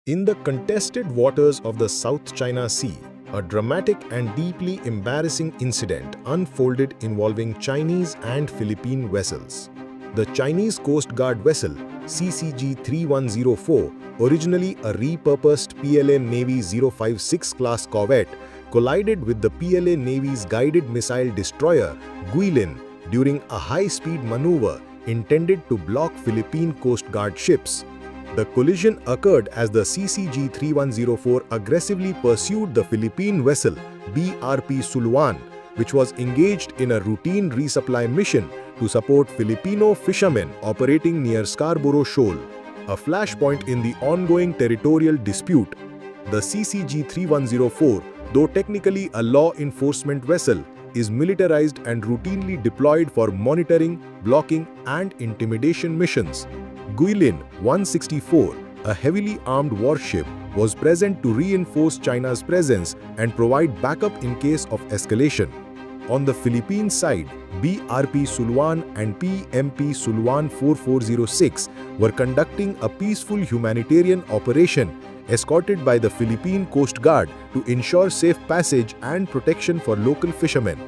In the contested waters of the South China Sea, a dramatic and deeply embarrassing incident unfolded involving Chinese and Philippine vessels. The Chinese Coast Guard vessel CCG-3104, originally a repurposed PLA Navy 056 class corvette, collided with the PLA Navy's guided missile destroyer Guilin during a high-speed maneuver intended to block Philippine Coast Guard ships. The collision occurred as the CCG-3104 aggressively pursued the Philippine vessel BRP Suluwan, which was engaged in a routine resupply mission to support Filipino fishermen operating near Scarborough Shoal, a flashpoint in the ongoing territorial dispute. The CCG-3104, though technically a law enforcement vessel, is militarized and routinely deployed for monitoring, blocking, and intimidation missions. Guilin 164, a heavily armed warship, was present to reinforce China's presence and provide backup in case of escalation. On the Philippine side, BRP Suluwan and PMP Suluwan 4406 were conducting a peaceful humanitarian operation escorted by the Philippine Coast Guard to ensure safe passage and protection for local fishermen.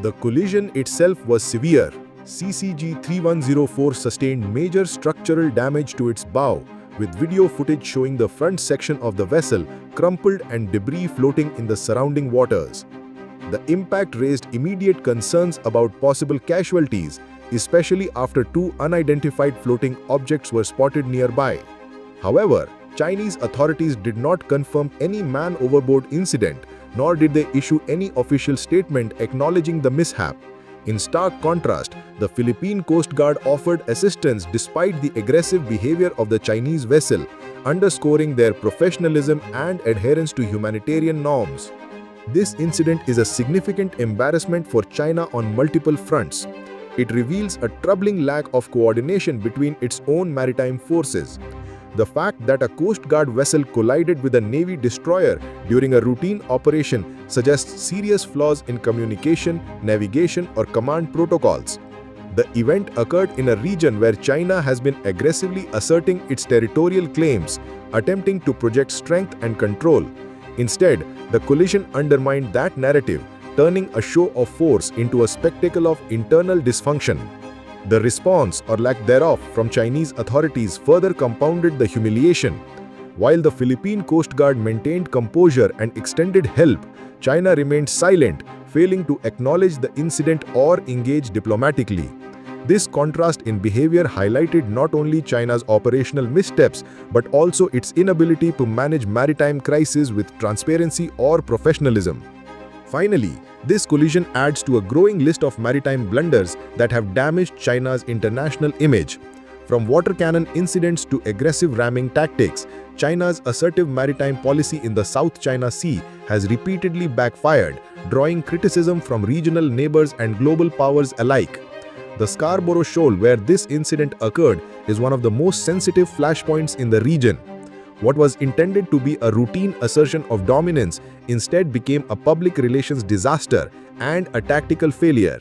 The collision itself was severe. CCG-3104 sustained major structural damage to its bow, with video footage showing the front section of the vessel crumpled and debris floating in the surrounding waters. The impact raised immediate concerns about possible casualties, especially after two unidentified floating objects were spotted nearby. However, Chinese authorities did not confirm any man overboard incident, nor did they issue any official statement acknowledging the mishap. In stark contrast, the Philippine Coast Guard offered assistance despite the aggressive behavior of the Chinese vessel, underscoring their professionalism and adherence to humanitarian norms. This incident is a significant embarrassment for China on multiple fronts. It reveals a troubling lack of coordination between its own maritime forces. The fact that a Coast Guard vessel collided with a Navy destroyer during a routine operation suggests serious flaws in communication, navigation, or command protocols. The event occurred in a region where China has been aggressively asserting its territorial claims, attempting to project strength and control. Instead, the collision undermined that narrative, turning a show of force into a spectacle of internal dysfunction. The response, or lack thereof, from Chinese authorities further compounded the humiliation. While the Philippine Coast Guard maintained composure and extended help, China remained silent, failing to acknowledge the incident or engage diplomatically. This contrast in behavior highlighted not only China's operational missteps, but also its inability to manage maritime crises with transparency or professionalism. Finally, this collision adds to a growing list of maritime blunders that have damaged China's international image. From water cannon incidents to aggressive ramming tactics, China's assertive maritime policy in the South China Sea has repeatedly backfired, drawing criticism from regional neighbors and global powers alike. The Scarborough Shoal, where this incident occurred, is one of the most sensitive flashpoints in the region. What was intended to be a routine assertion of dominance instead became a public relations disaster and a tactical failure.